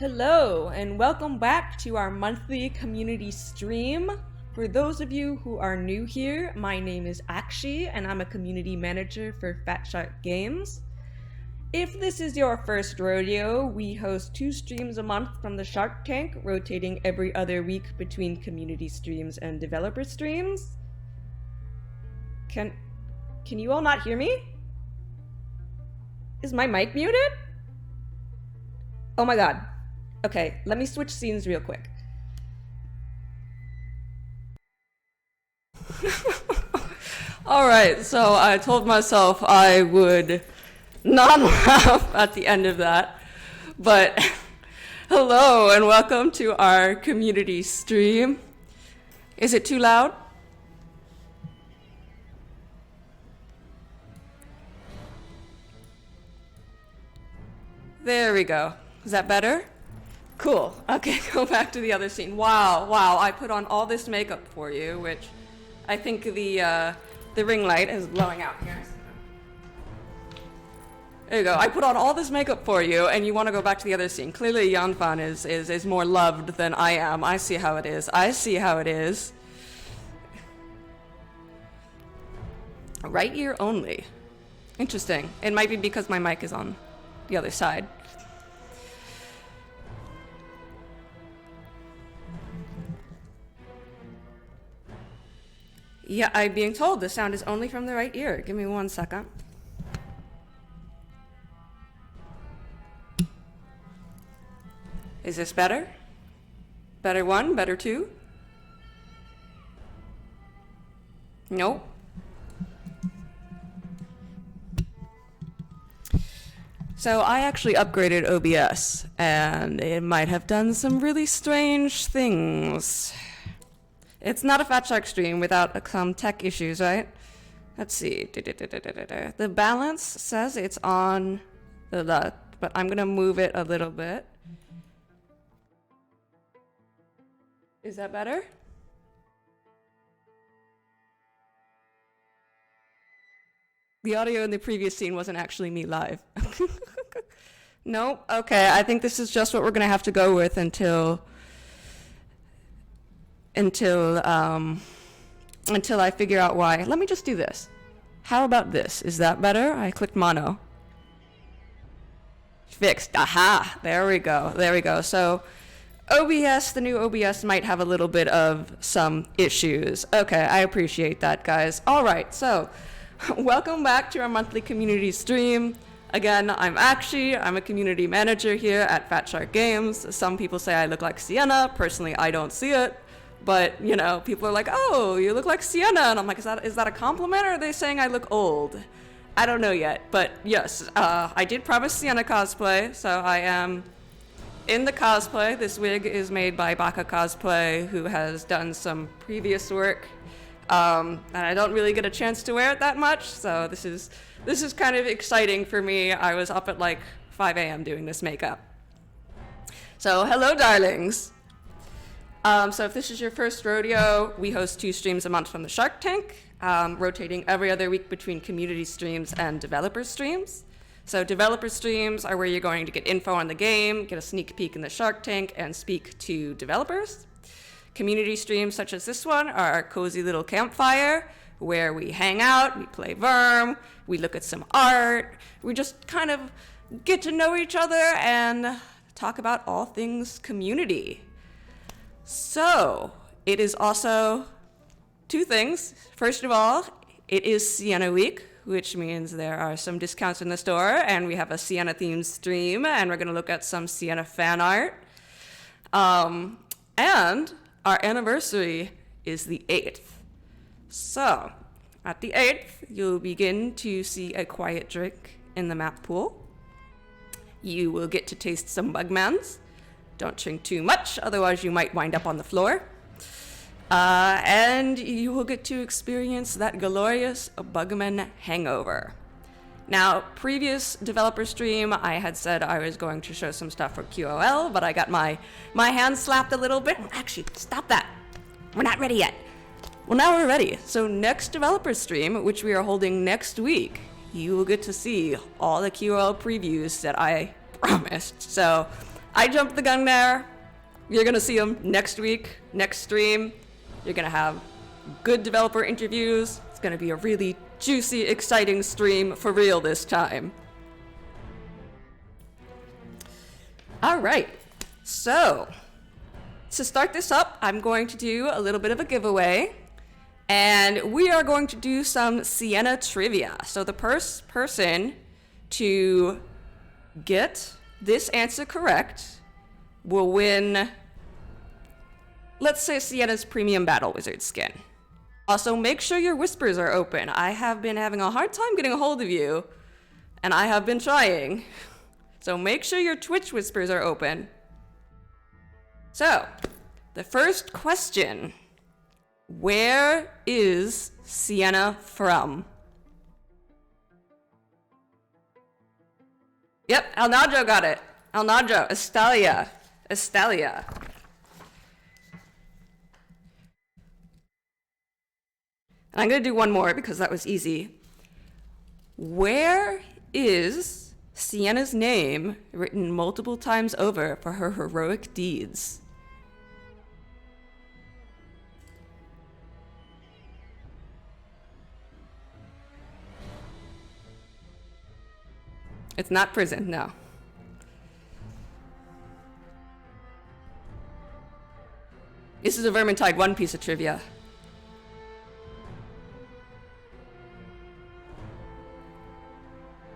Hello, and welcome back to our monthly community stream. For those of you who are new here, my name is Akshi, and I'm a community manager for Fatshark Games. If this is your first rodeo, we host 2 streams a month from the Shark Tank, rotating every other week between community streams and developer streams. Can you all not hear me? Is my mic muted? Oh my god. Okay, let me switch scenes real quick. Alright, so I told myself I would not laugh at the end of that, but hello and welcome to our community stream. Is it too loud? There we go. Is that better? Cool. Okay, go back to the other scene. Wow, I put on all this makeup for you, which I think the ring light is blowing out here. There you go. I put on all this makeup for you, and you want to go back to the other scene. Clearly, Yanfan is more loved than I am. I see how it is. Right ear only. Interesting. It might be because my mic is on the other side. Yeah, I'm being told the sound is only from the right ear. Give me 1 second. Is this better? Better 1? Better 2? Nope. So I actually upgraded OBS, and it might have done some really strange things. It's not a Fatshark stream without some tech issues, right? Let's see. The balance says it's on the left, but I'm gonna move it a little bit. Is that better? The audio in the previous scene wasn't actually me live. Nope. Okay, I think this is just what we're gonna have to go with until I figure out why. Let me just do this. How about this? Is that better? I clicked mono. Fixed. Aha! There we go. So OBS, the new OBS might have a little bit of some issues. Okay, I appreciate that, guys. All right, so welcome back to our monthly community stream. Again, I'm Akshi. I'm a community manager here at Fatshark Games. Some people say I look like Sienna. Personally, I don't see it. But, you know, people are like, oh, you look like Sienna. And I'm like, is that a compliment, or are they saying I look old? I don't know yet. But yes, I did promise Sienna cosplay, so I am in the cosplay. This wig is made by Baka Cosplay, who has done some previous work. And I don't really get a chance to wear it that much, so this is kind of exciting for me. I was up at like 5 a.m. doing this makeup. So hello, darlings. So if this is your first rodeo, we host 2 streams a month from the Shark Tank, rotating every other week between community streams and developer streams. So developer streams are where you're going to get info on the game, get a sneak peek in the Shark Tank, and speak to developers. Community streams such as this one are our cozy little campfire, where we hang out, we play Verm, we look at some art, we just kind of get to know each other and talk about all things community. So, it is also 2 things. First of all, it is Sienna week, which means there are some discounts in the store, and we have a Sienna themed stream, and we're gonna look at some Sienna fan art. And our anniversary is the 8th. So, at the 8th, you'll begin to see a quiet drink in the map pool. You will get to taste some Bugmans. Don't drink too much, otherwise you might wind up on the floor. And you will get to experience that glorious Bugman hangover. Now, previous developer stream, I had said I was going to show some stuff for QOL, but I got my hand slapped a little bit. Actually, stop that. We're not ready yet. Well, now we're ready. So next developer stream, which we are holding next week, you will get to see all the QOL previews that I promised. So I jumped the gun there. You're gonna see them next week, next stream. You're gonna have good developer interviews. It's gonna be a really juicy, exciting stream for real this time. All right, so to start this up, I'm going to do a little bit of a giveaway, and we are going to do some Sienna trivia. So the first person to get this answer correct will win, let's say, Sienna's premium battle wizard skin. Also, make sure your whispers are open. I have been having a hard time getting a hold of you, and I have been trying. So make sure your Twitch whispers are open. So, the first question. Where is Sienna from? Yep, Alnajo got it. Alnajo, Estalia. Estalia. And I'm going to do one more because that was easy. Where is Sienna's name written multiple times over for her heroic deeds? It's not prison, no. This is a Vermintide 1 piece of trivia.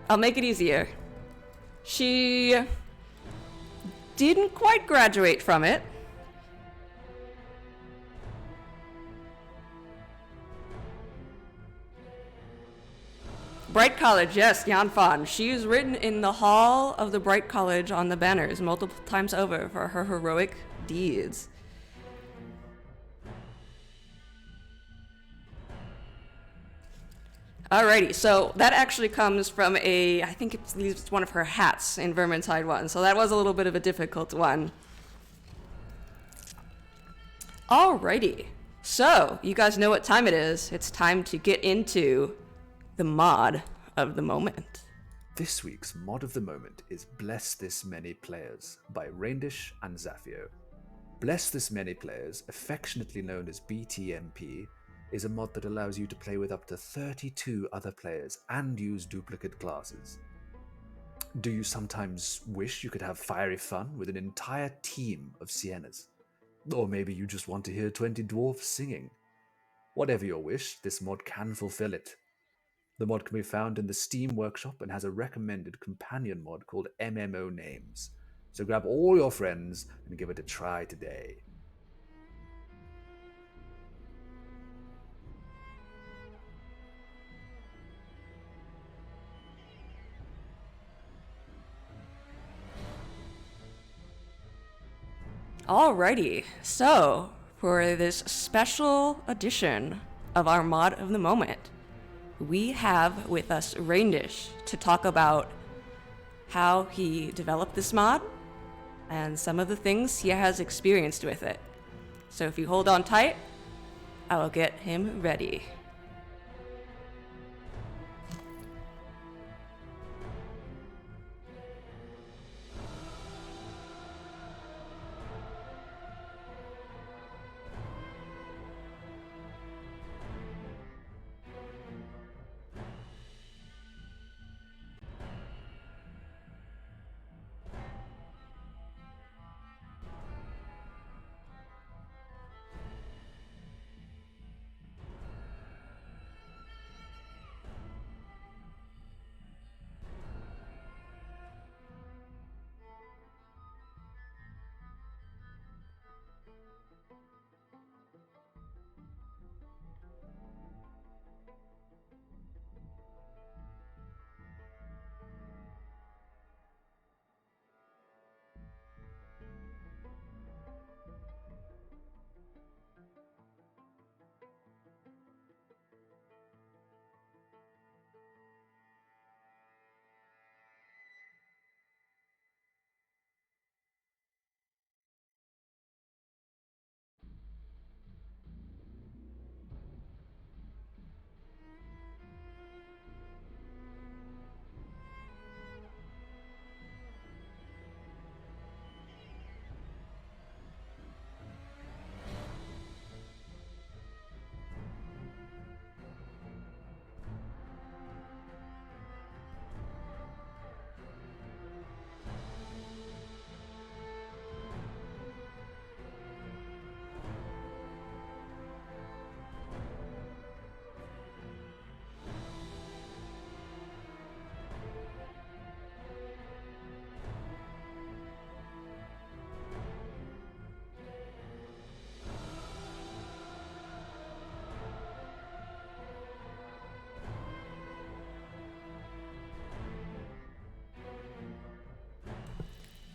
I'll make it easier. She didn't quite graduate from it. Bright College, yes, Yanfan. She is written in the hall of the Bright College on the banners multiple times over for her heroic deeds. Alrighty, so that actually comes from I think it's one of her hats in Vermintide 1, so that was a little bit of a difficult one. Alrighty, so you guys know what time it is. It's time to get into the mod of the moment. This week's mod of the moment is Bless This Many Players by Raindish and Zafio. Bless This Many Players, affectionately known as BTMP, is a mod that allows you to play with up to 32 other players and use duplicate classes. Do you sometimes wish you could have fiery fun with an entire team of Siennas? Or maybe you just want to hear 20 dwarfs singing? Whatever your wish, this mod can fulfill it. The mod can be found in the Steam Workshop and has a recommended companion mod called MMO Names. So grab all your friends and give it a try today. Alrighty, so for this special edition of our mod of the moment, we have with us Raindish to talk about how he developed this mod and some of the things he has experienced with it. So if you hold on tight, I will get him ready.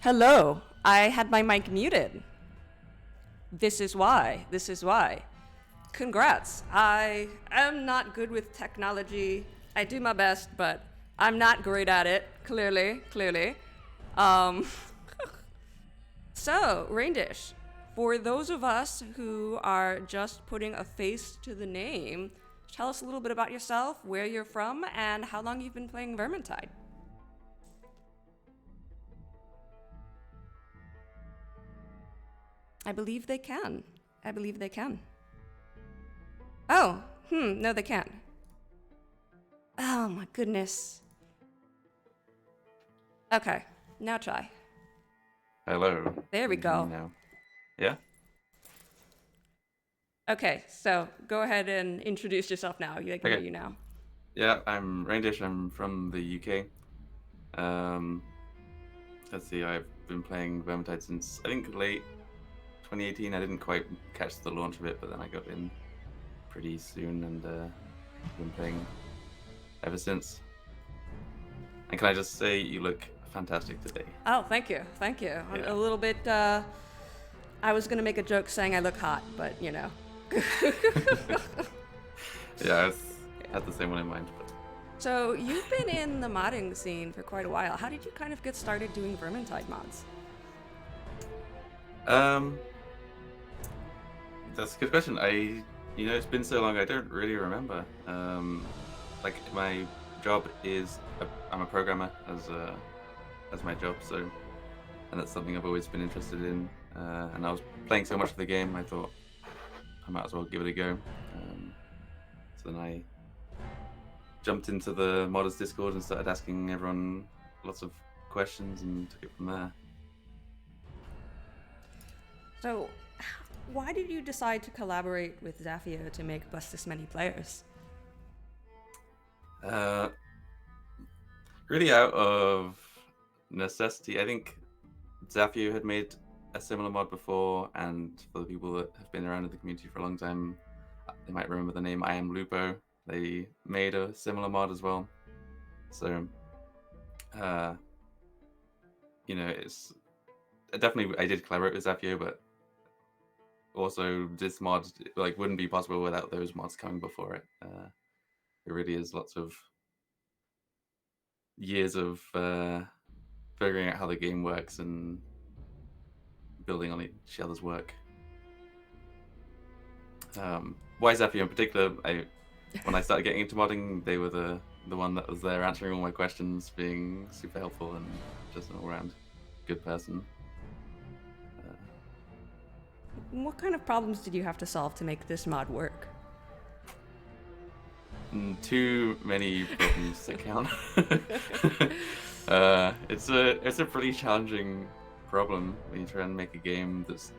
Hello. I had my mic muted. This is why. This is why. Congrats. I am not good with technology. I do my best, but I'm not great at it. Clearly. Um, so, Raindish, for those of us who are just putting a face to the name, tell us a little bit about yourself, where you're from, and how long you've been playing Vermintide. I believe they can. Oh, no, they can't. Oh my goodness. Okay, now try. Hello. There we go. Now. Yeah? Okay, so go ahead and introduce yourself now. I can hear Okay. you now. Yeah, I'm Raindish. I'm from the UK. Let's see, I've been playing Vermintide since, I think, late 2018. I didn't quite catch the launch of it, but then I got in pretty soon and been playing ever since. And can I just say, you look fantastic today. Oh, thank you. Yeah. A little bit, I was gonna make a joke saying I look hot, but you know. Yeah, I had the same one in mind. But So you've been in the modding scene for quite a while. How did you kind of get started doing Vermintide mods? That's a good question. It's been so long, I don't really remember. Like my job is, I'm a programmer as my job, so, and that's something I've always been interested in. And I was playing so much of the game, I thought I might as well give it a go. So then I jumped into the modders Discord and started asking everyone lots of questions and took it from there. So, why did you decide to collaborate with Zafio to make Bless This Many Players? Really out of necessity. I think Zafio had made a similar mod before, and for the people that have been around in the community for a long time, they might remember the name I Am Lupo. They made a similar mod as well. So, it's definitely, I did collaborate with Zafio, but also this mod wouldn't be possible without those mods coming before it. It really is lots of years of figuring out how the game works and building on each other's work. Why Zafio in particular? When I started getting into modding, they were the one that was there answering all my questions, being super helpful and just an all-round good person. What kind of problems did you have to solve to make this mod work? Too many problems to count. It's a pretty challenging problem when you try and make a game that's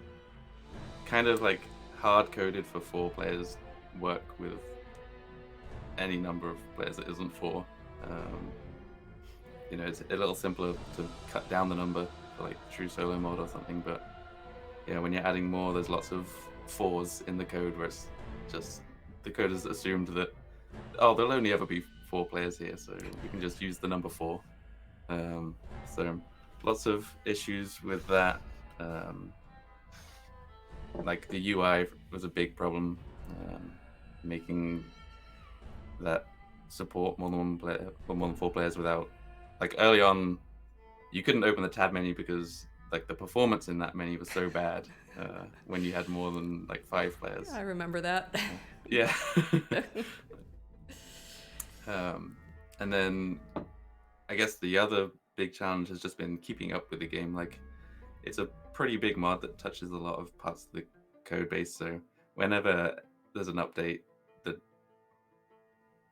kind of like hard-coded for 4 players work with any number of players that isn't 4. It's a little simpler to cut down the number for like true solo mode or something, but when you're adding more, there's lots of 4s in the code where it's just the code has assumed that there'll only ever be 4 players here, so we can just use the number 4. So lots of issues with that. Like the UI was a big problem, making that support more than 1 player or more than 4 players without, like, early on you couldn't open the tab menu because like the performance in that menu was so bad when you had more than like 5 players. I remember that. Yeah. And then I guess the other big challenge has just been keeping up with the game. Like, it's a pretty big mod that touches a lot of parts of the code base, so whenever there's an update,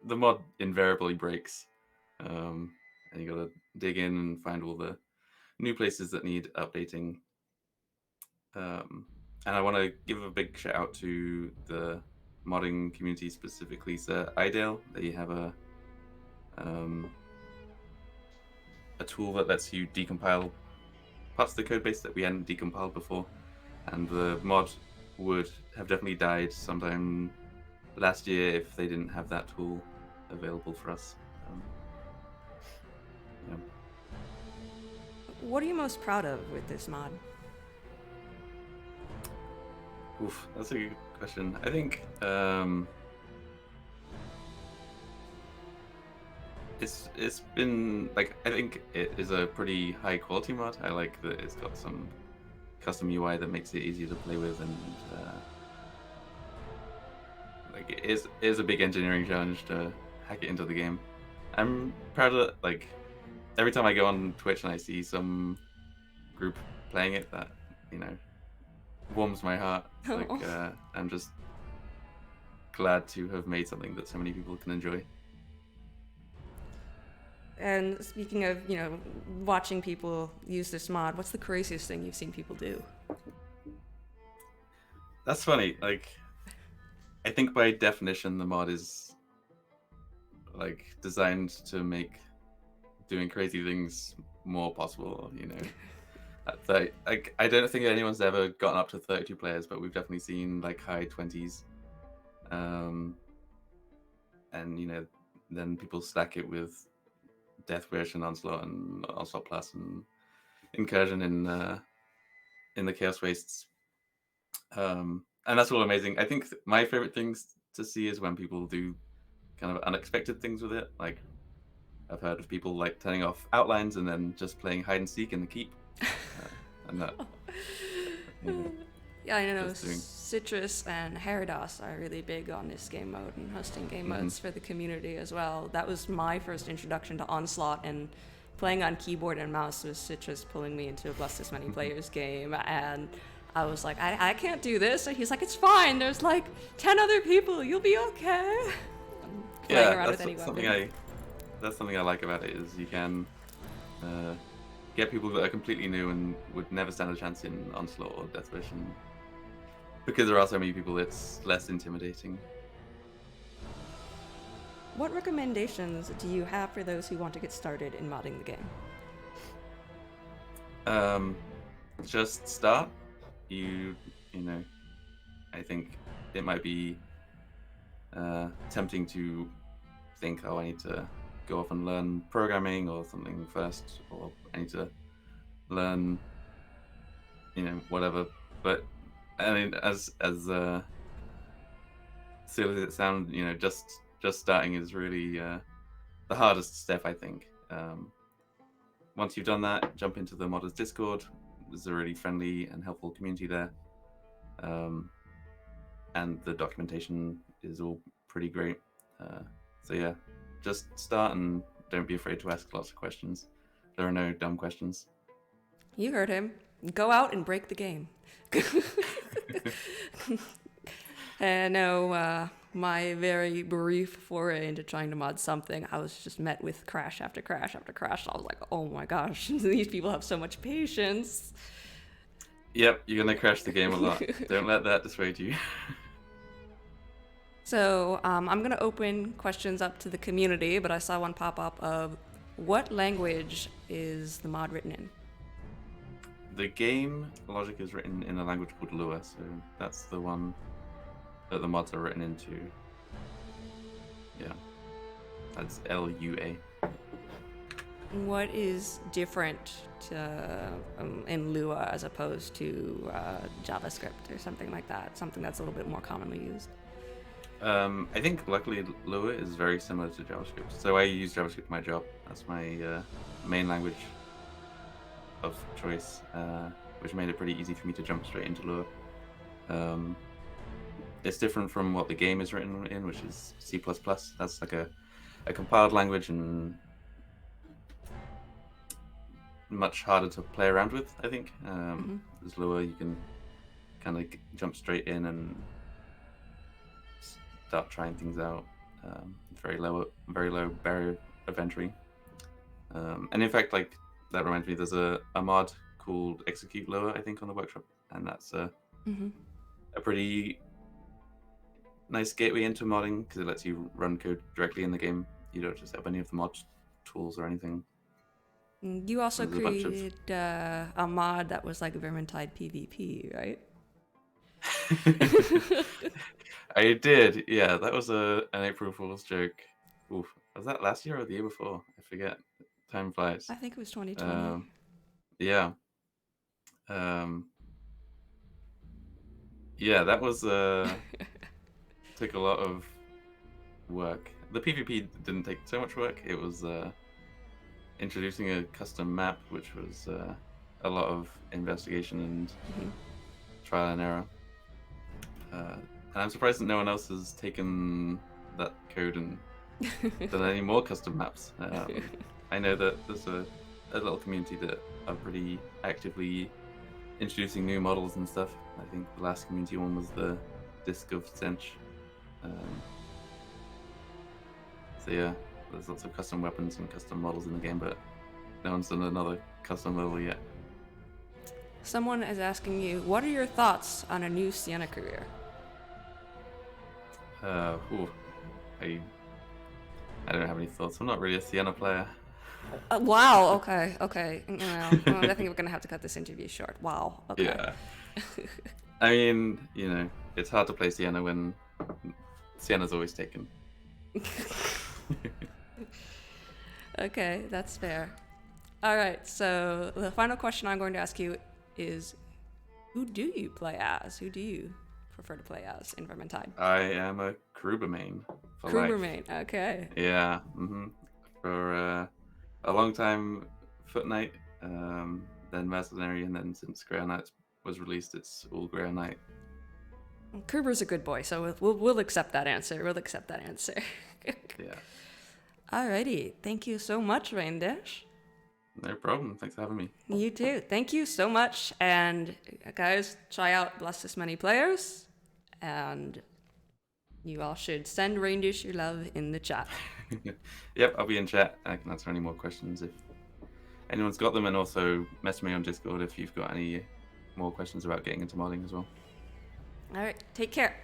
the mod invariably breaks, and you gotta dig in and find all the new places that need updating. And I want to give a big shout out to the modding community, specifically Sir Idale. They have a tool that lets you decompile parts of the code base that we hadn't decompiled before, and the mod would have definitely died sometime last year if they didn't have that tool available for us. What are you most proud of with this mod? Oof, that's a good question. I think it's been like, I think it is a pretty high quality mod. I like that it's got some custom UI that makes it easier to play with, and like it is a big engineering challenge to hack it into the game. I'm proud of, like, every time I go on Twitch and I see some group playing it, that, you know, warms my heart. Like, I'm just glad to have made something that so many people can enjoy. And speaking of, watching people use this mod, what's the craziest thing you've seen people do? That's funny. Like, I think by definition the mod is like designed to make doing crazy things more possible, you know. I don't think anyone's ever gotten up to 32 players, but we've definitely seen like high 20s. And then people stack it with Death Wish and Onslaught Plus and Incursion in the Chaos Wastes. And that's all amazing. I think my favorite things to see is when people do kind of unexpected things with it. Like, I've heard of people like turning off outlines and then just playing hide and seek in the keep. And that, Yeah, I know Citrus and Herados are really big on this game mode and hosting game modes for the community as well. That was my first introduction to Onslaught, and playing on keyboard and mouse was Citrus pulling me into a Bless This Many Players game, and I was like, I can't do this. And he's like, it's fine. There's like 10 other people. You'll be okay. Yeah, that's something I like about it, is you can get people that are completely new and would never stand a chance in Onslaught or Deathwish, and because there are so many people, it's less intimidating. What recommendations do you have for those who want to get started in modding the game? Just start. You know, I think it might be tempting to think, oh, I need to go off and learn programming or something first, or I need to learn, whatever. But I mean, as silly as it sounds, just starting is really the hardest step, I think. Once you've done that, jump into the Modders Discord. There's a really friendly and helpful community there, and the documentation is all pretty great. So yeah, just start and don't be afraid to ask lots of questions. There are no dumb questions. You heard him. Go out and break the game. And no, my very brief foray into trying to mod something, I was just met with crash after crash after crash. I was like, oh my gosh, these people have so much patience. Yep, you're gonna crash the game a lot. Don't let that dissuade you. So I'm going to open questions up to the community, but I saw one pop up of, what language is the mod written in? The game logic is written in a language called Lua, so that's the one that the mods are written into. Yeah, that's Lua. What is different in Lua as opposed to JavaScript or something like that? Something that's a little bit more commonly used. I think luckily Lua is very similar to JavaScript. So I use JavaScript in my job. That's my main language of choice, which made it pretty easy for me to jump straight into Lua. It's different from what the game is written in, which is C++. That's like a compiled language and much harder to play around with, I think. With Lua, you can kind of jump straight in and start trying things out. Very low barrier of entry. And in fact, like, that reminds me, there's a mod called Execute Lua, I think, on the workshop, and that's a pretty nice gateway into modding, because it lets you run code directly in the game. You don't just have any of the mod tools or anything. You also created a mod that was like Vermintide PvP, right? I did, yeah. That was an April Fool's joke. Oof. Was that last year or the year before? I forget. Time flies. I think it was 2020. Yeah. Um, yeah, that was took a lot of work. The PvP didn't take so much work. It was introducing a custom map, which was a lot of investigation and trial and error. And I'm surprised that no one else has taken that code and done any more custom maps. I know that there's a little community that are pretty actively introducing new models and stuff. I think the last community one was the Disc of Stench. So yeah, there's lots of custom weapons and custom models in the game, but no one's done another custom level yet. Someone is asking you, what are your thoughts on a new Sienna career? I don't have any thoughts. I'm not really a Sienna player. Wow, okay. Well, I think we're going to have to cut this interview short. Wow, okay. Yeah. I mean, it's hard to play Sienna when Sienna's always taken. Okay, that's fair. All right, so the final question I'm going to ask you is, who do you play as? Who do you prefer to play as in Vermintide? I am a Kruber main. Kruber main, okay. Yeah, for a long time, Foot Knight, then Mercenary, and then since Grey Knight was released, it's all Grey Knight. Kruber's a good boy, so we'll accept that answer. Yeah. Alrighty, thank you so much, Raindish. No problem. Thanks for having me. You too. Thank you so much. And guys, try out Bless This Many Players. And you all should send Raindish your love in the chat. Yep, I'll be in chat. I can answer any more questions if anyone's got them. And also message me on Discord if you've got any more questions about getting into modding as well. All right, take care.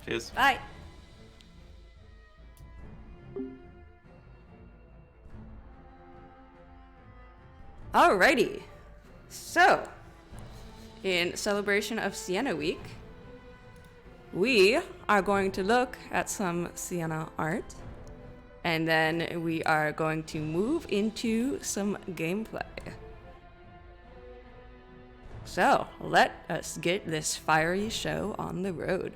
Cheers. Bye. Alrighty, so in celebration of Sienna Week, we are going to look at some Sienna art, and then we are going to move into some gameplay. So let us get this fiery show on the road.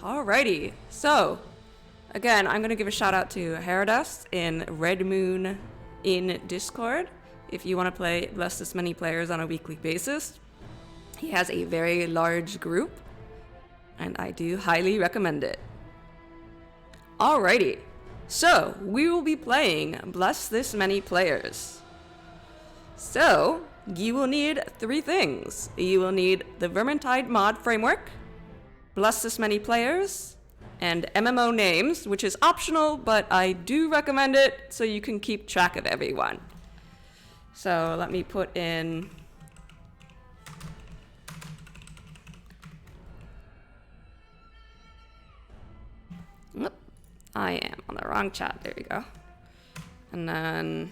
Alrighty, so again, I'm gonna give a shout out to Herodust in Red Moon in Discord. If you want to play Bless This Many Players on a weekly basis, he has a very large group, and I do highly recommend it. Alrighty, so we will be playing Bless This Many Players. So, you will need 3 things. You will need the Vermintide mod framework, Bless This Many Players, and MMO names, which is optional, but I do recommend it so you can keep track of everyone. So let me put in... Oop, I am on the wrong chat, there we go. And then...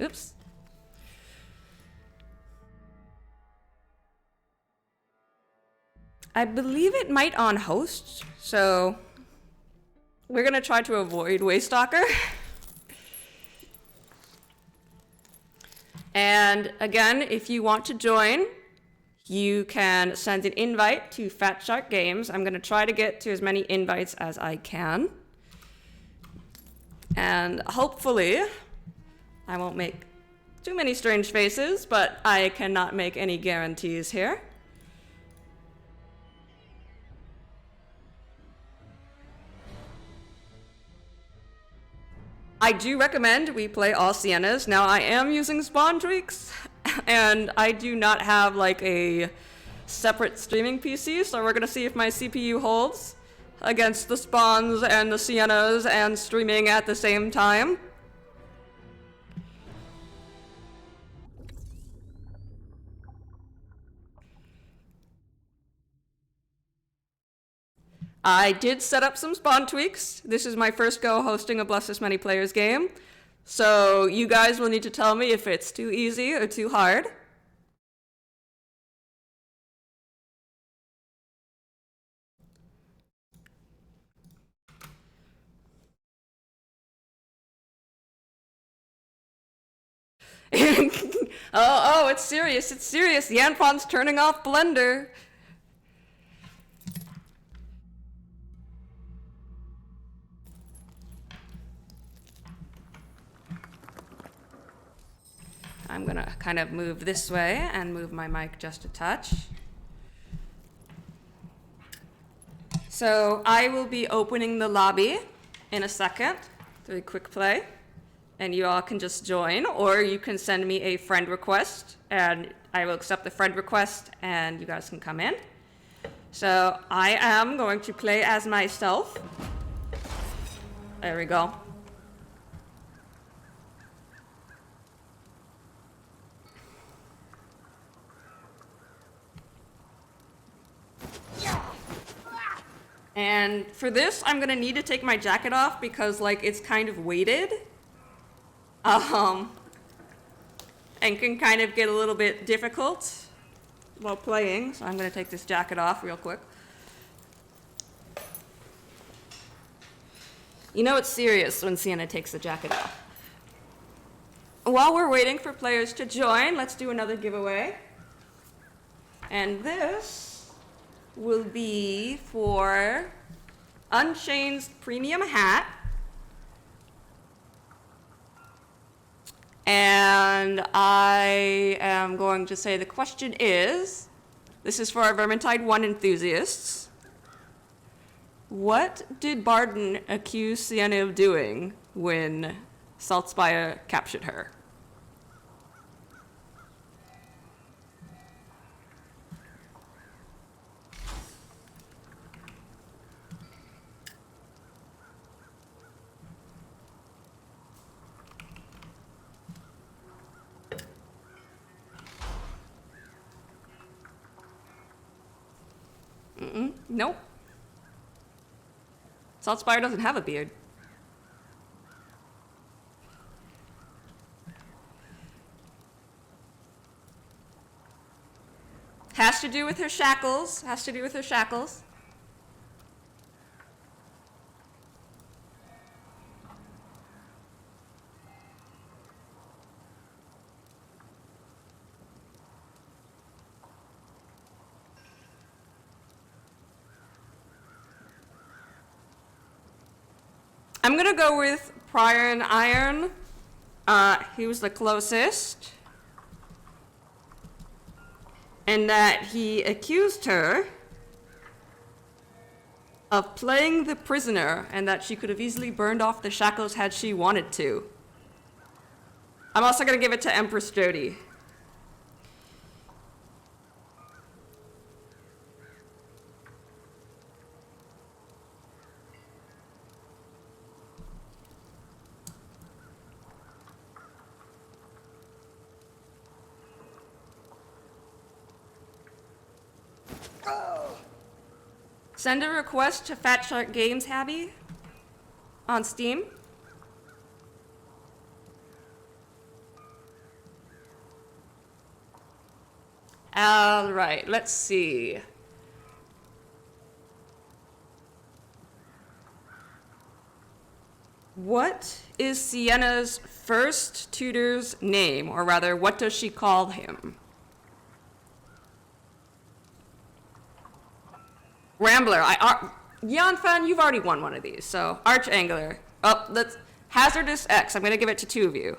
Oops. I believe it might on host, so we're gonna try to avoid Waystalker. And again, if you want to join, you can send an invite to Fatshark Games. I'm gonna try to get to as many invites as I can. And hopefully, I won't make too many strange faces, but I cannot make any guarantees here. I do recommend we play all Siennas. Now, I am using spawn tweaks, and I do not have like a separate streaming PC, so we're gonna see if my CPU holds against the spawns and the Siennas and streaming at the same time. I did set up some spawn tweaks. This is my first go hosting a Bless This Many Players game. So you guys will need to tell me if it's too easy or too hard. Oh, it's serious, it's serious. Yanfon's turning off Blender. I'm gonna kind of move this way and move my mic just a touch. So I will be opening the lobby in a second through quick play, and you all can just join, or you can send me a friend request and I will accept the friend request and you guys can come in. So I am going to play as myself. There we go. And for this, I'm gonna need to take my jacket off because like it's kind of weighted. And can kind of get a little bit difficult while playing. So I'm gonna take this jacket off real quick. You know it's serious when Sienna takes the jacket off. While we're waiting for players to join, let's do another giveaway. And this will be for Unchained's premium hat. And I am going to say the question is, this is for our Vermintide 1 enthusiasts. What did Barden accuse Sienna of doing when Saltspire captured her? Nope. Saltspire doesn't have a beard. Has to do with her shackles. Has to do with her shackles. I'm gonna go with Prior and Iron. He was the closest. And that he accused her of playing the prisoner and that she could have easily burned off the shackles had she wanted to. I'm also gonna give it to Empress Jody. Send a request to Fatshark Games, Habby, on Steam. All right, let's see. What is Sienna's first tutor's name, or rather, what does she call him? Rambler. Yanfan, you've already won one of these, so Archangler. Oh, that's Hazardous X. I'm gonna give it to two of you.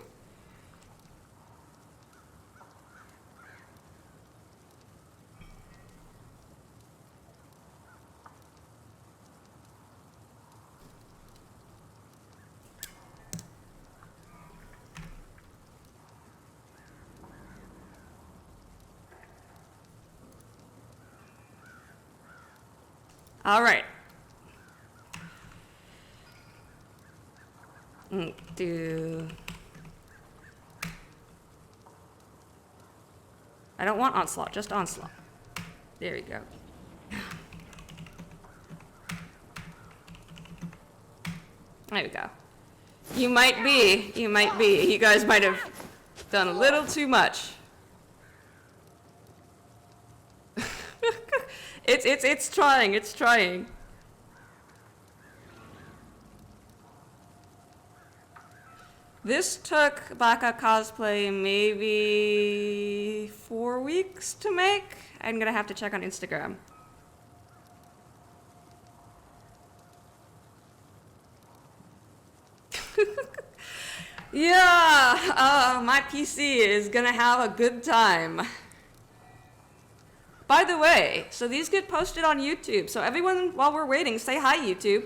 All right. I don't want Onslaught, just Onslaught. There we go. There we go. You might be. You guys might have done a little too much. It's trying. This took Baka Cosplay maybe 4 weeks to make. I'm gonna have to check on Instagram. Yeah, my PC is gonna have a good time. By the way, so these get posted on YouTube. So everyone, while we're waiting, say hi, YouTube.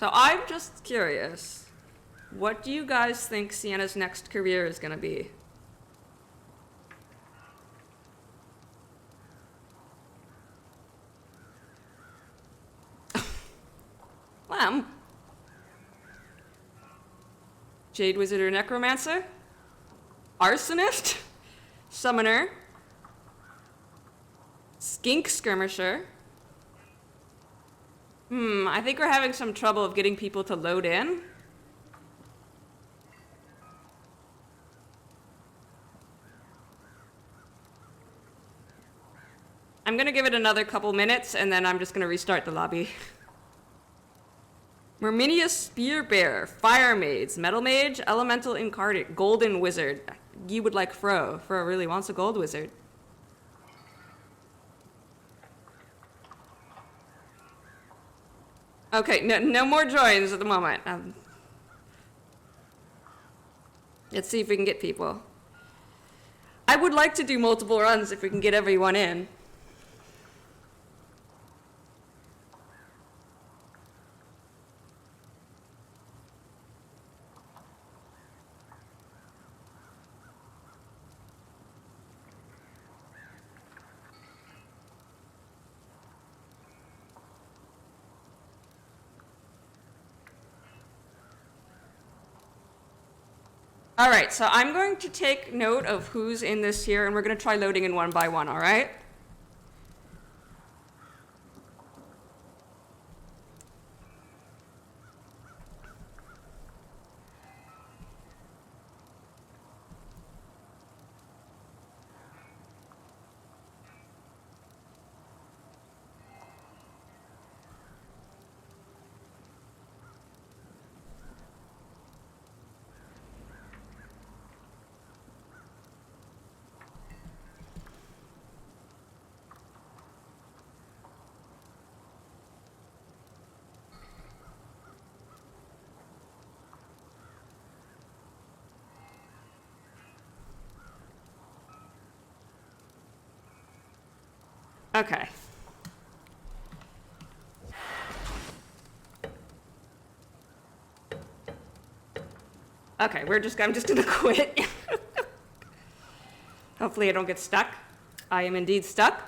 So I'm just curious, what do you guys think Sienna's next career is gonna be? Lamb? Jade Wizard or Necromancer? Arsonist? Summoner? Skink Skirmisher? I think we're having some trouble of getting people to load in. I'm gonna give it another couple minutes and then I'm just gonna restart the lobby. Merminia Spearbearer, Fire Maids, Metal Mage, Elemental Incarnate, Golden Wizard. You would like Fro. Fro really wants a Gold Wizard. Okay, no more joins at the moment. Let's see if we can get people. I would like to do multiple runs if we can get everyone in. All right, so I'm going to take note of who's in this here, and we're going to try loading in one by one, all right? Okay. Okay, I'm just gonna quit. Hopefully I don't get stuck. I am indeed stuck.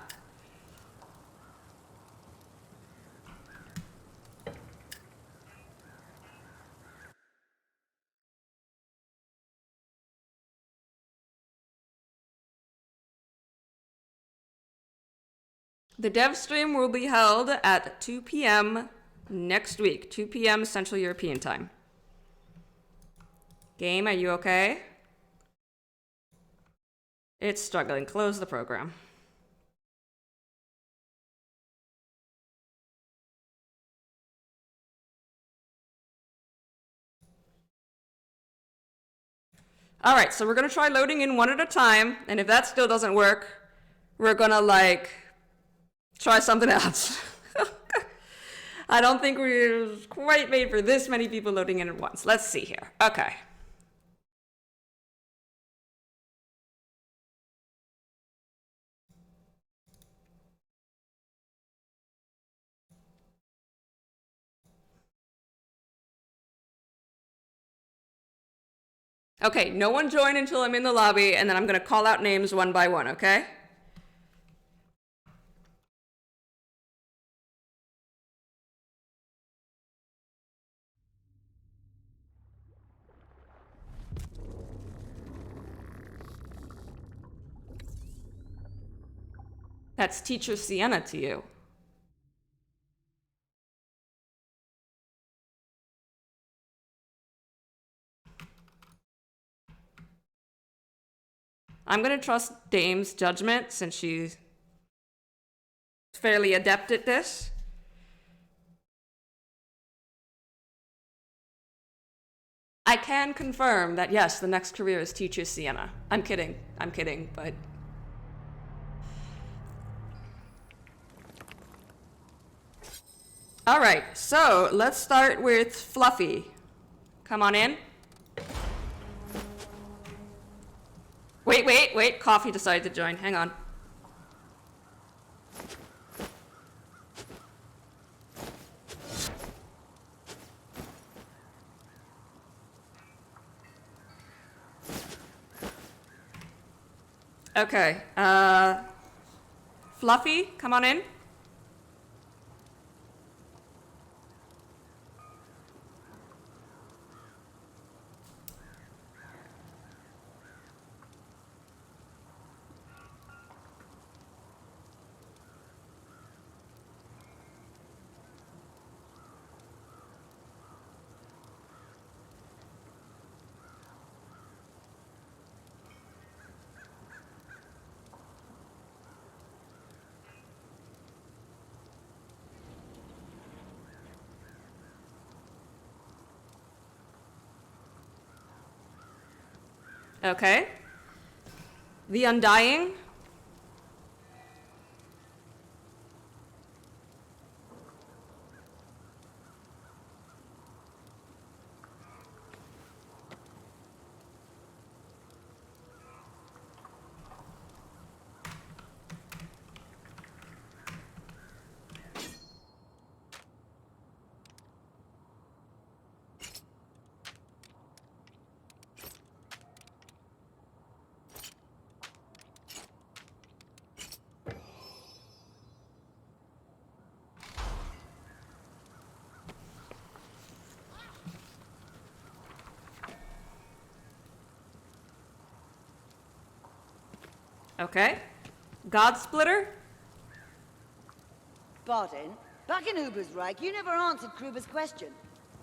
The dev stream will be held at 2 p.m. next week, 2 p.m. Central European Time. Game, are you okay? It's struggling. Close the program. All right, so we're gonna try loading in one at a time, and if that still doesn't work, we're gonna like try something else. I don't think we're quite made for this many people loading in at once. Let's see here. Okay. Okay, no one join until I'm in the lobby, and then I'm gonna call out names one by one, okay? That's teacher Sienna to you. I'm gonna trust Dame's judgment since she's fairly adept at this. I can confirm that yes, the next career is teacher Sienna. I'm kidding, but... All right, so let's start with Fluffy. Come on in. Wait, Coffee decided to join, hang on. Okay, Fluffy, come on in. Okay. The Undying. Okay. God Splitter? Pardon? Back in Uber's Reich, you never answered Kruber's question.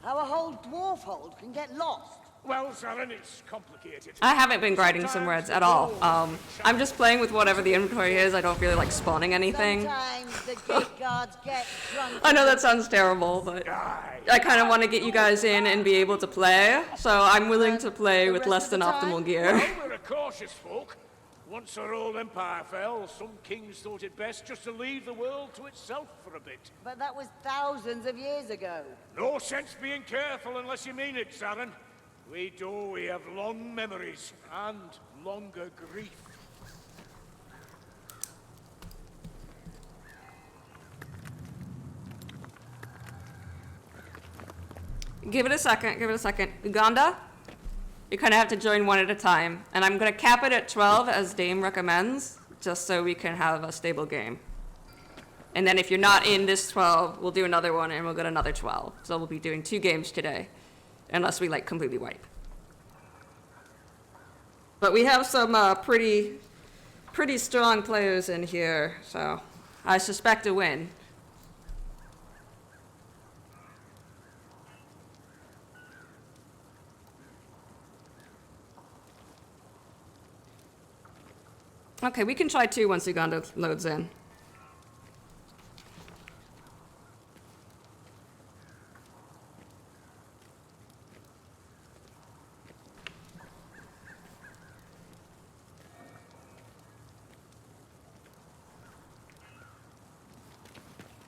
How a whole dwarf hold can get lost. Well, Zarin, it's complicated. I haven't been writing some words at all. I'm just playing with whatever the inventory is. I don't really like spawning anything. Sometimes the gate guards get drunk. I know that sounds terrible, but I kind of want to get you guys in and be able to play. So I'm willing to play with less than optimal gear. Well, we're a cautious folk. Once our old empire fell, some kings thought it best just to leave the world to itself for a bit. But that was thousands of years ago. No sense being careful unless you mean it, Zarin. We have long memories and longer grief. Give it a second, give it a second. Uganda, you kind of have to join one at a time. And I'm going to cap it at 12 as Dame recommends, just so we can have a stable game. And then if you're not in this 12, we'll do another one and we'll get another 12. So we'll be doing 2 games today, unless we like completely wipe. But we have some pretty strong players in here, so I suspect a win. Okay, we can try 2 once Uganda loads in.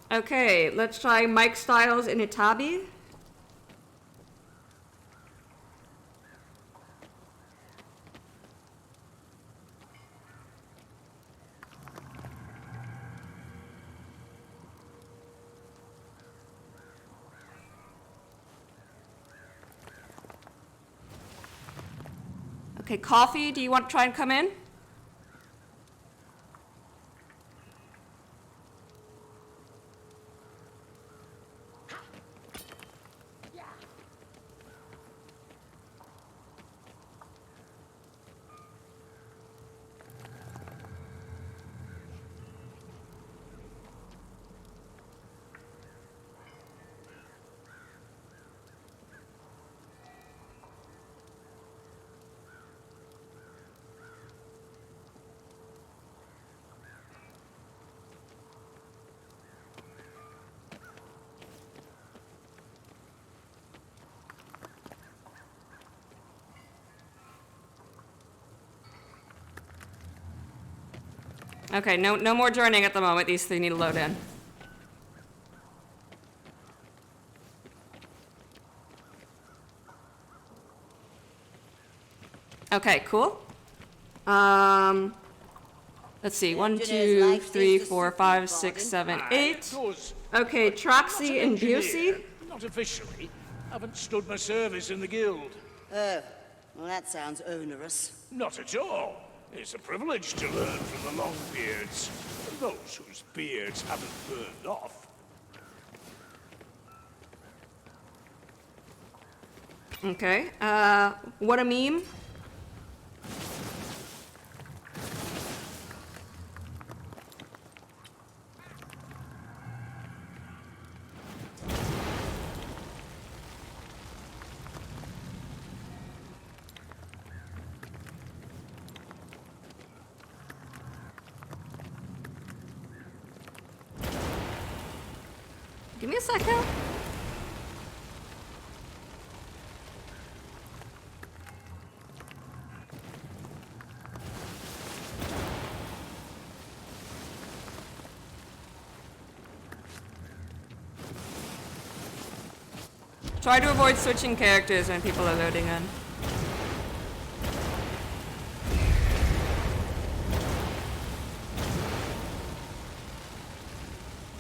Okay, let's try Mike Styles in Itabi. Okay, Coffee, do you want to try and come in? Okay, no more joining at the moment. These 3 need to load in. Okay, cool. Let's see, 1, 2, 3, 4, 5, 6, 7, 8. Okay, Troxy and Busey. Not officially. Haven't stood my service in the guild. Oh, well, that sounds onerous. Not at all. It's a privilege to learn from the Longbeards, those whose beards haven't burned off. Okay, what a meme. Give me a second. Try to avoid switching characters when people are loading in.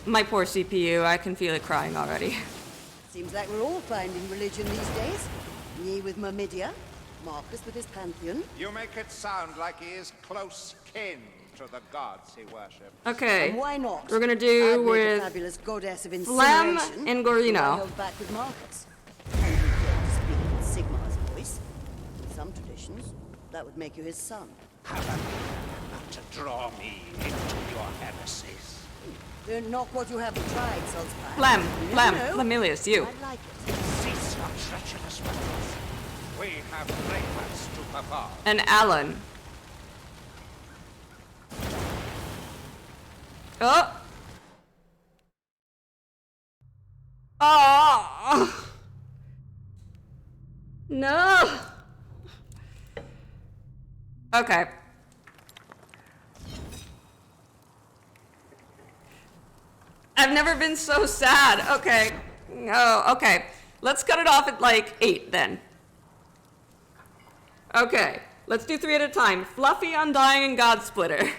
My poor CPU, I can feel it crying already. Seems like we're all finding religion these days. Me with Myrmidia, Marcus with his pantheon. You make it sound like he is close kin to the gods he worships. Okay, And why not? we're gonna I'd do make a with fabulous goddess of Phlegm incineration. and who I Gorino. held back with Marcus. And you dare to speak in Sigmar's voice. In some traditions, that would make you his son. Have a not to draw me into your heresies. Don't knock what you haven't tried, Salzpine. Phlegm, You Phlegm, know, Flamilius, you. I'd like it. Cease your treacherous words. We have papers to perform. And Alan. Oh! Oh! No! Okay. I've never been so sad. Okay. Oh, okay. Let's cut it off at like 8 then. Okay. Let's do 3 at a time. Fluffy, Undying, and Godsplitter.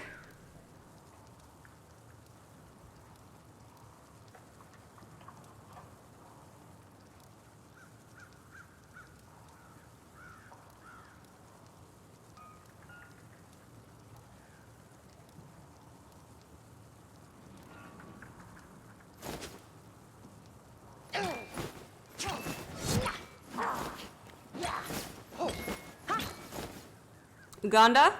Uganda?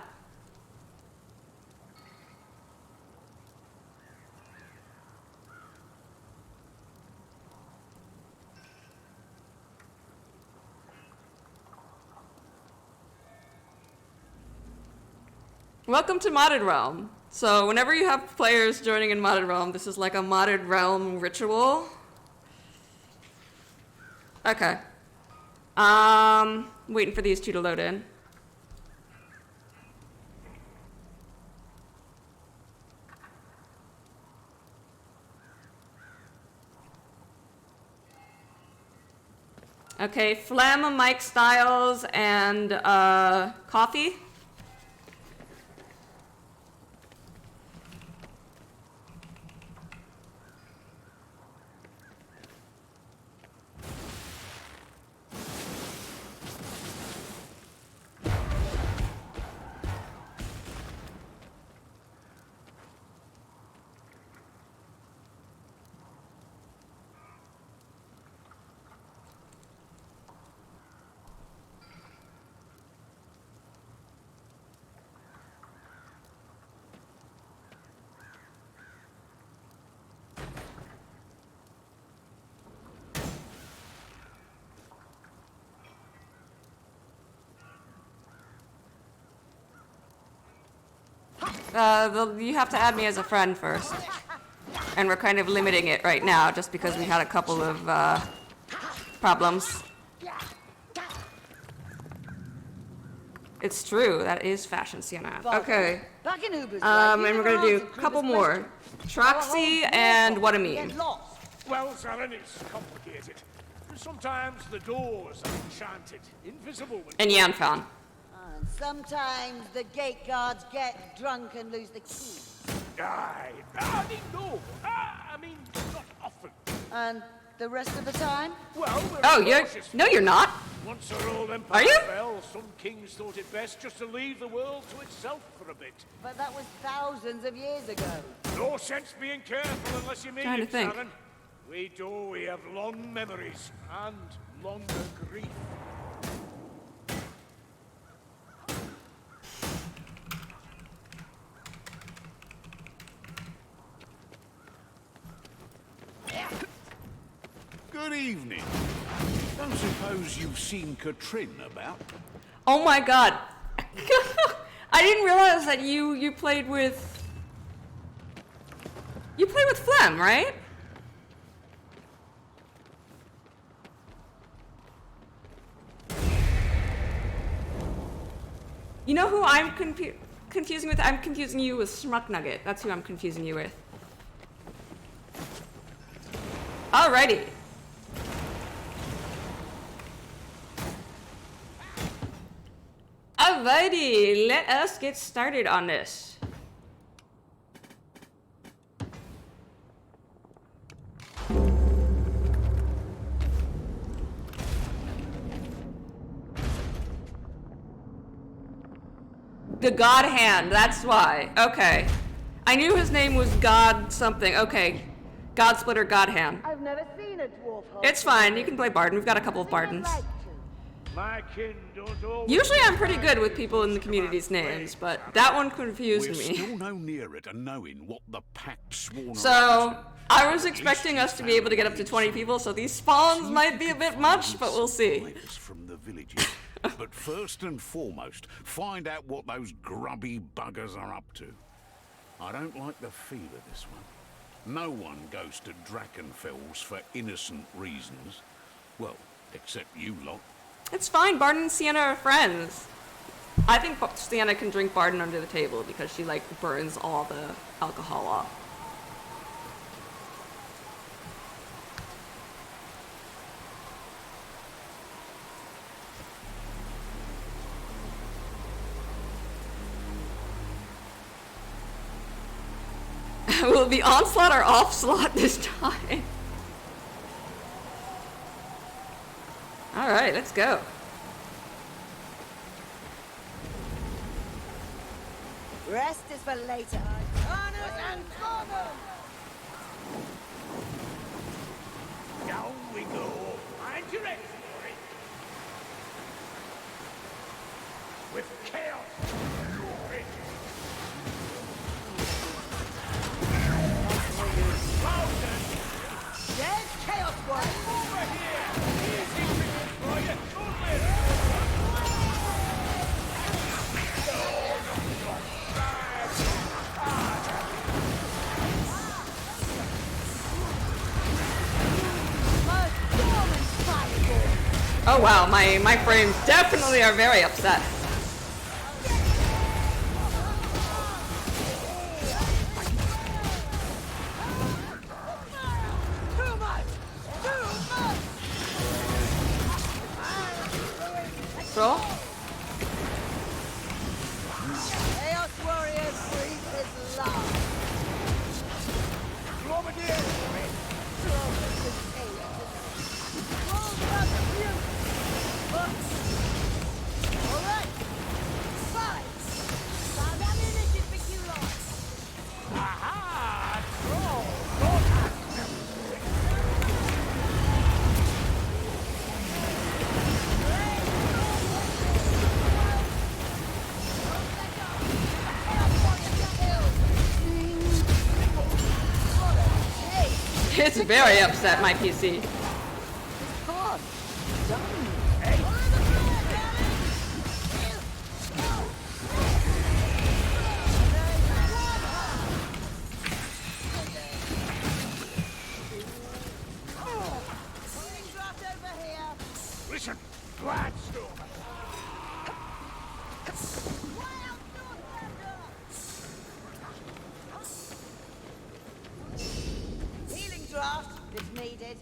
Welcome to Modded Realm. So whenever you have players joining in Modded Realm, this is like a Modded Realm ritual. Okay. Waiting for these two to load in. Okay, phlegm, Mike Styles, and coffee. You have to add me as a friend first. And we're kind of limiting it right now just because we had a couple of problems. It's true, that is fashion, Sienna. Okay. Back in Uber's And we're gonna do a couple more. Troxy and what I mean. Well, Zarin, it's complicated. Sometimes the doors are enchanted, invisible. And Yanfan. And sometimes the gate guards get drunk and lose the key. I mean, no. I mean, not often. And the rest of the time? Well, we're Oh, you're... cautious. No, you're not. Once our old empire Are you? fell, some kings thought it best just to leave the world to itself for a bit. But that was thousands of years ago. No sense being careful unless you mean Trying to it, think. Zarin. We have long memories and longer grief. Good evening. Don't suppose you've seen Katrin about? Oh my god. I didn't realize that you played with... You played with Phlegm, right? You know who I'm confusing with? I'm confusing you with Schmuck Nugget. That's who I'm confusing you with. Alrighty. Alrighty, let us get started on this. The God Hand, that's why. Okay. I knew his name was God something. Okay. God Splitter, God Hand. I've never seen a dwarf hole. It's fine, you can play Barden. We've got a couple of Bardens. My kin don't always... Usually I'm pretty good with people in the community's names, but that one confused We're me. still no nearer to knowing what the pact sworn So, I was expecting us to be able to get up to 20 people, so these spawns might be a bit much, but we'll see. from the villages. But first and foremost, find out what those grubby buggers are up to. I don't like the feel of this one. No one goes to Drakenfels for innocent reasons. Well, except you lot. It's fine, Barden and Sienna are friends. I think Sienna can drink Barden under the table because she, like, burns all the alcohol off. Will it be onslaught or offslaught this time? Alright, let's go. Rest is for later. Honors and Corbin! Down we go. Mind your exit, boy. With chaos Oh wow, my frames definitely are very upset. Roll. Chaos Warriors breathe his love. Alright. Fight. Found ammunition for you lot. Aha! Troll! It's very upset, my PC. Listen, Gladstone! Healing draft if needed.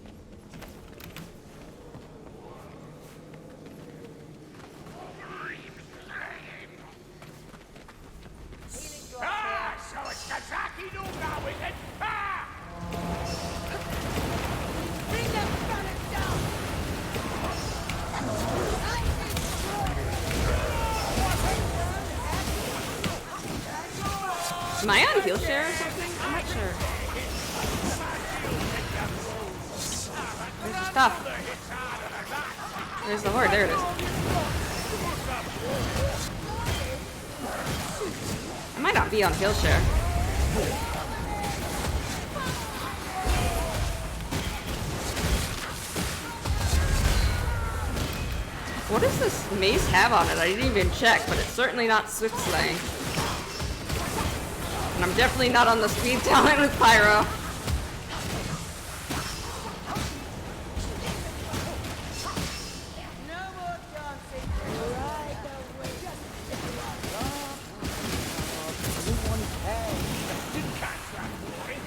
Healing draft Ah, so it's Kazaki no now, is it? Ah! here. Bring them banners down. Am I on heal share or something? I'm not sure. Where's the stuff? Where's the horde? There it is. I might not be on heal share. What does this mace have on it? I didn't even check, but it's certainly not swift slaying. And I'm definitely not on the speed talent with Pyro. No more dancing. Right away. Didn't catch that, boy.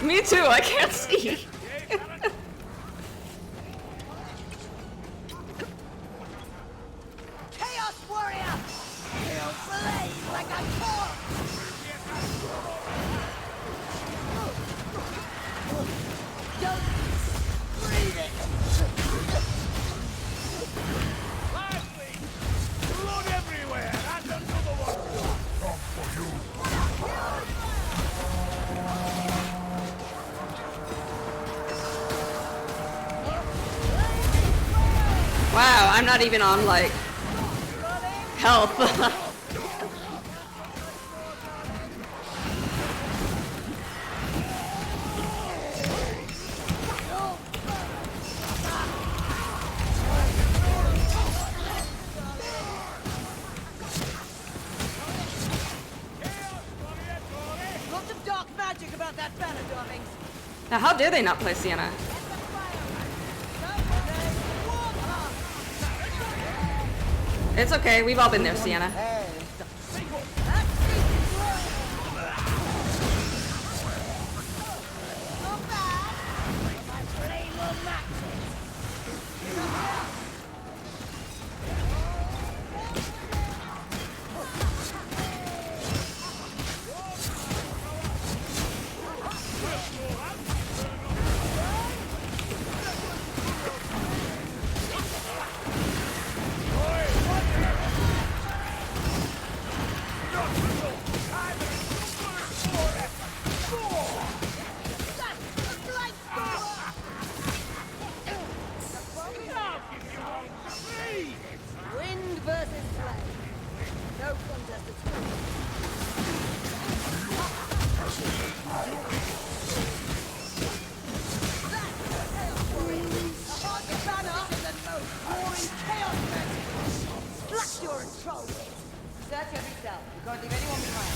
Me too, I can't see. Chaos Warrior! He'll blaze like a torch! Don't breathe it! Lively! Blood everywhere! And another one! Wow, I'm not even on, like, health. Lots of dark magic about that banner, darlings. Now, how dare they not play Sienna? It's okay, we've all been there, Sienna. No contest at all. That's the chaos warrior. A haunted banner is the most roaring chaos magic. Blast your control. Search every cell. You can't leave anyone behind.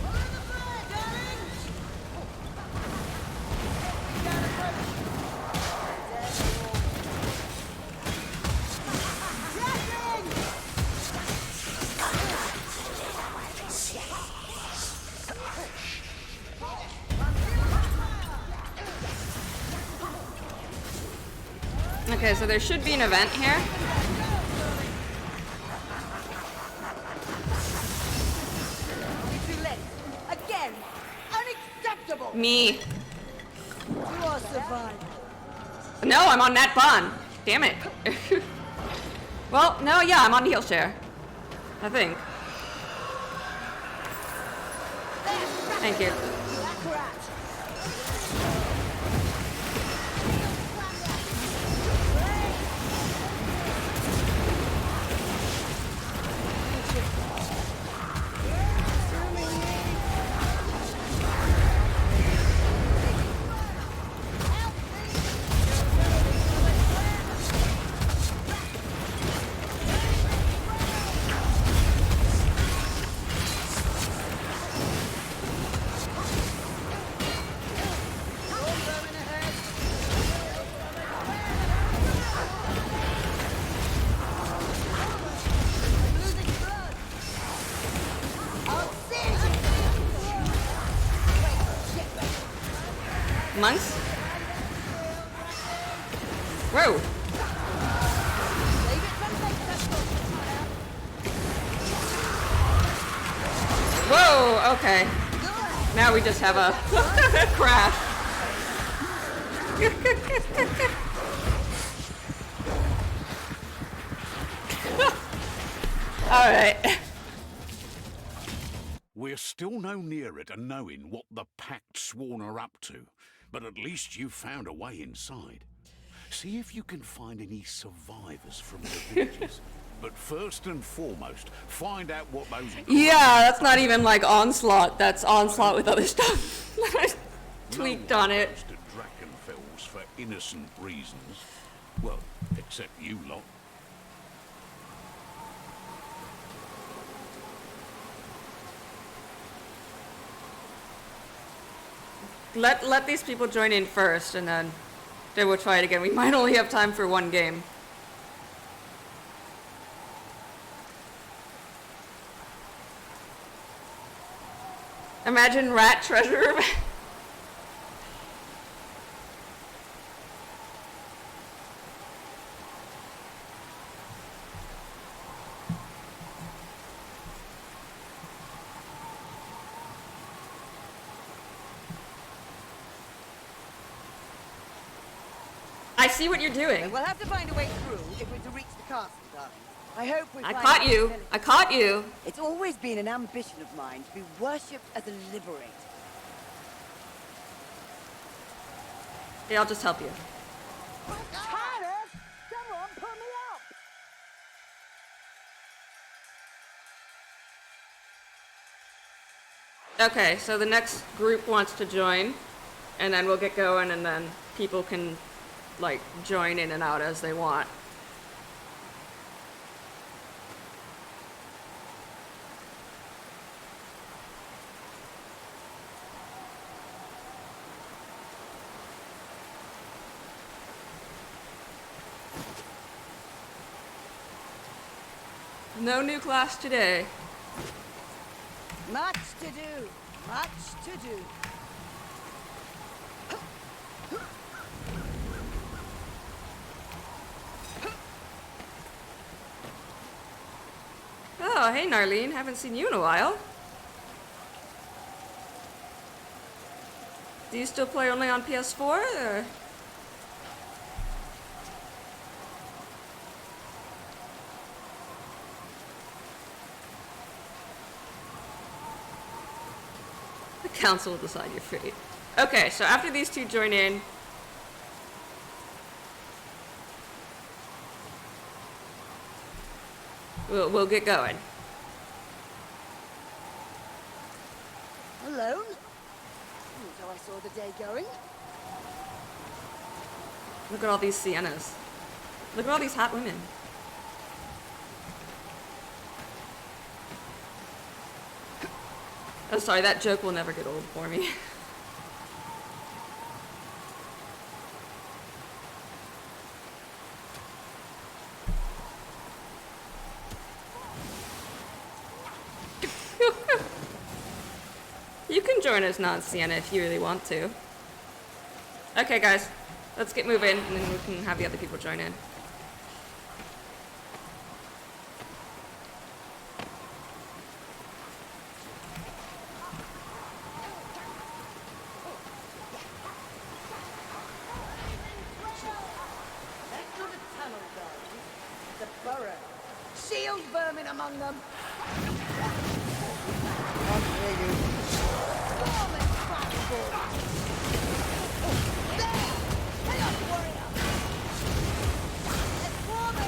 Follow the flare, darlings! We can't approach. Dead or Okay, so there should be an event here. too late. Again! Unacceptable! Me. You are surviving. No, I'm on Nat Bond. Damn it. Well, no, yeah, I'm on the heal share. I think. Thank you. Monks? Whoa! Whoa, okay. Now we just have a crash. Alright. We're still no nearer to knowing what the Pact Sworn are up to, but at least you've found a way inside. See if you can find any survivors from the villages. But first and foremost, find out what those... Yeah, that's not even like Onslaught. That's Onslaught with other stuff. Tweaked on it. Goes to Drakenfels for innocent reasons. Well, except you lot. Let these people join in first, and then we'll try it again. We might only have time for one game. Imagine rat treasure. I see what you're doing. We'll have to find a way through if we're to reach the castle, darling. I hope we I find caught out you. the I caught you. It's always been an ambition of mine to be worshipped as a liberator. Okay, I'll just help you. Tyrus! Someone pull me up! Okay, so the next group wants to join, and then we'll get going, and then people can, like, join in and out as they want. No new class today. Much to do. Much to do. Oh, hey Narlene, haven't seen you in a while. Do you still play only on PS4, or? The council will decide your fate. Okay, so after these two join in, we'll get going. Alone? Seems how I saw the day going. Look at all these Siennas. Look at all these hot women. Oh, sorry, that joke will never get old for me. You can join as non-Sienna if you really want to. Okay, guys, let's get moving, and then we can have the other people join in. Next to the tunnel guards, the burrow. Shield vermin among them. Storm and transport. There! Chaos warrior! Let's swarm in!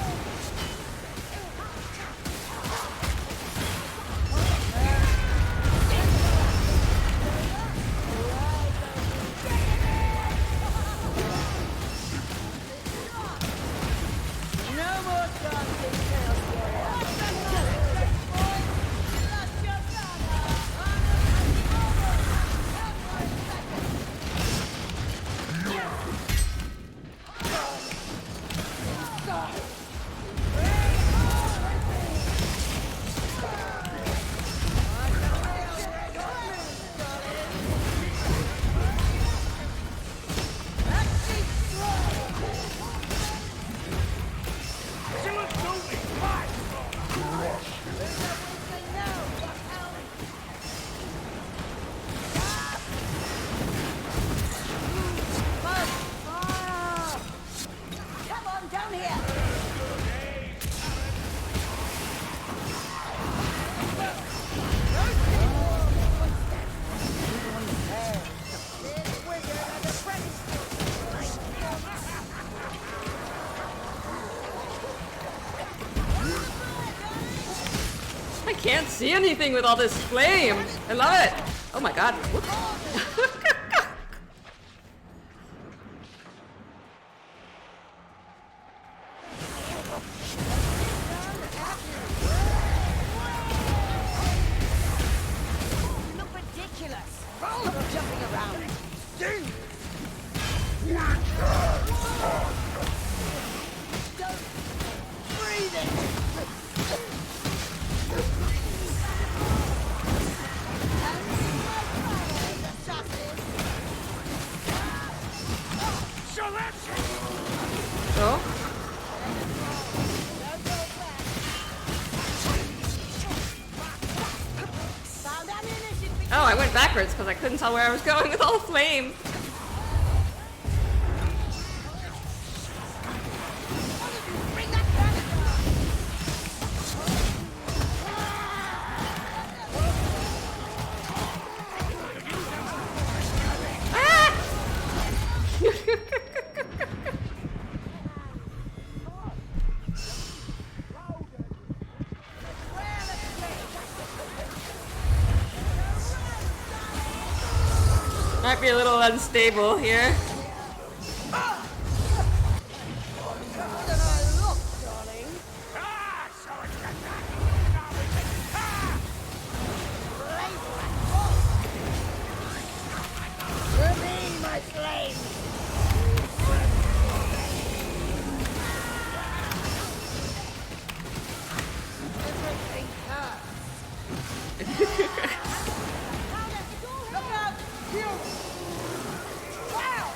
No more dancing, Chaos warrior! Come on, down here! I can't see anything with all this flame. I love it. Oh my god. You look ridiculous. Stop jumping around. Don't breathe it. Oh? Oh, I went backwards because I couldn't tell where I was going with all the flame. Bring that back. Might be a little unstable here. Remain my slave. Everything hurts. Look out! You! Wow!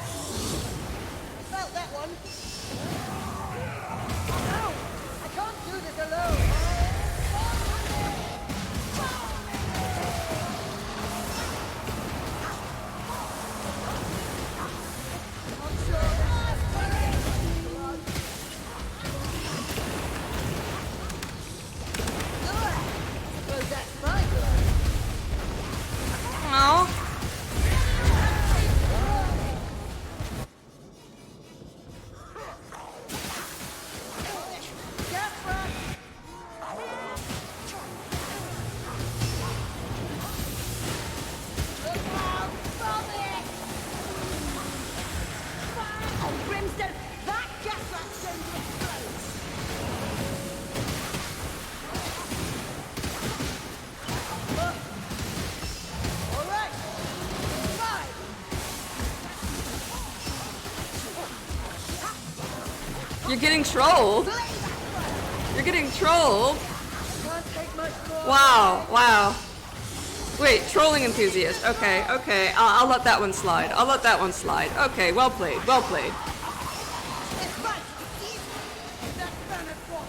You're getting trolled. You're getting trolled. Can't take much more. Wow, wow. Wait, trolling enthusiast. Okay, okay. I'll let that one slide. I'll let that one slide. Okay, well played, well played. It's right. Easy. That planet walk.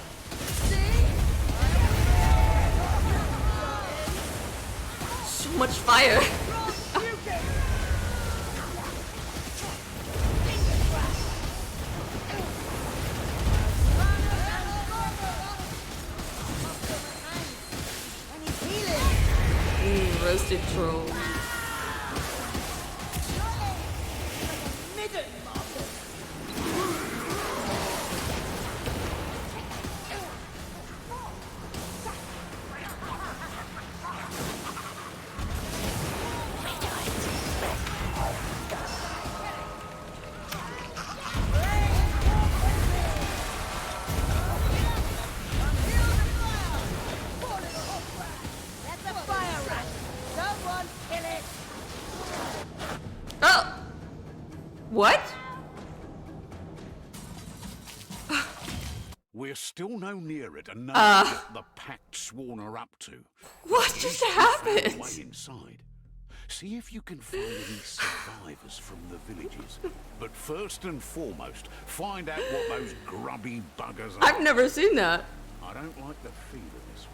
See? So much fire. And he's healing. Roasted troll. Midden market. That's a fire rat. Someone kill it. Oh! What? We're still no nearer to knowing what the Pact Sworn are up to. What just Way happened? inside. See if you can find any survivors from the villages. But first and foremost, find out what those grubby buggers are. I've never seen that. I don't like the feel of this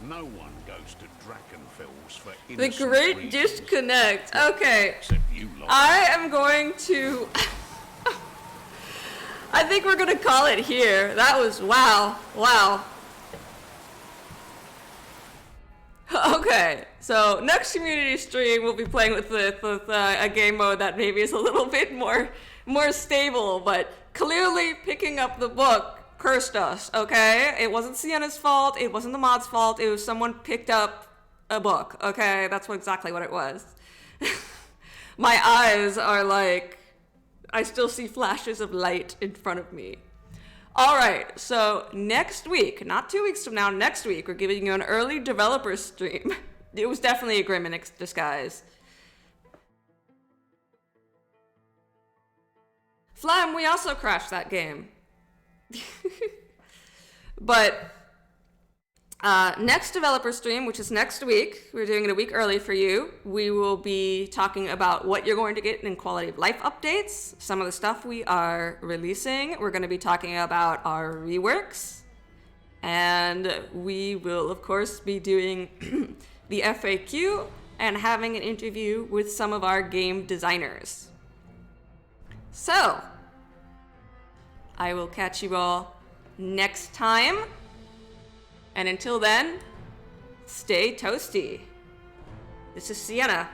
one. No one goes to Drakenfels for The innocent Great reasons. Disconnect. Okay. Except you lot. I am going to... I think we're gonna call it here. That was... wow. Wow. Okay, so next community stream we'll be playing with a game mode that maybe is a little bit more stable, but clearly picking up the book cursed us, okay? It wasn't Sienna's fault, it wasn't the mod's fault, it was someone picked up a book, okay? That's exactly what it was. My eyes are like, I still see flashes of light in front of me. All right, so next week, not 2 weeks from now, next week, we're giving you an early developer stream. It was definitely a Grim in disguise. Phlegm, we also crashed that game. But next developer stream, which is next week, we're doing it a week early for you. We will be talking about what you're going to get in quality of life updates, some of the stuff we are releasing. We're going to be talking about our reworks. And we will, of course, be doing the FAQ and having an interview with some of our game designers. So, I will catch you all next time. And until then, stay toasty. This is Sienna,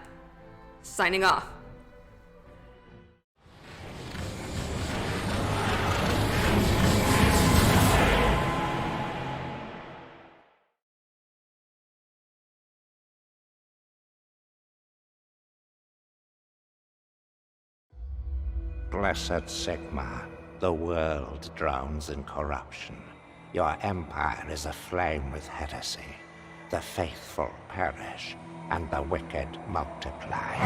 signing off. Blessed Sigma, the world drowns in corruption. Your empire is aflame with heresy. The faithful perish, and the wicked multiply.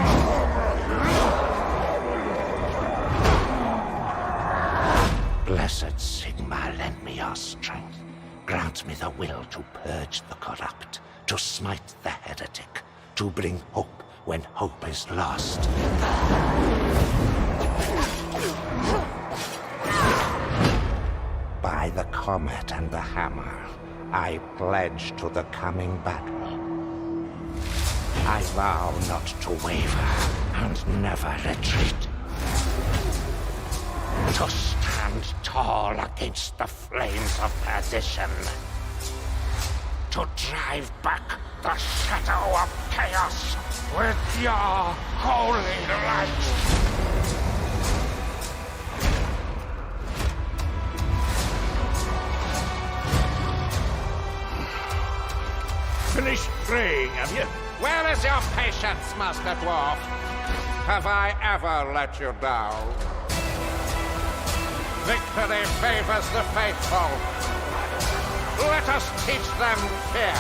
Blessed Sigma, lend me your strength. Grant me the will to purge the corrupt, to smite the heretic, to bring hope when hope is lost. By the comet and the hammer, I pledge to the coming battle. I vow not to waver and never retreat. To stand tall against the flames of perdition. To drive back the shadow of chaos with your holy light. Finished praying, have you? Where is your patience, Master Dwarf? Have I ever let you down? Victory favors the faithful. Let us teach them fear.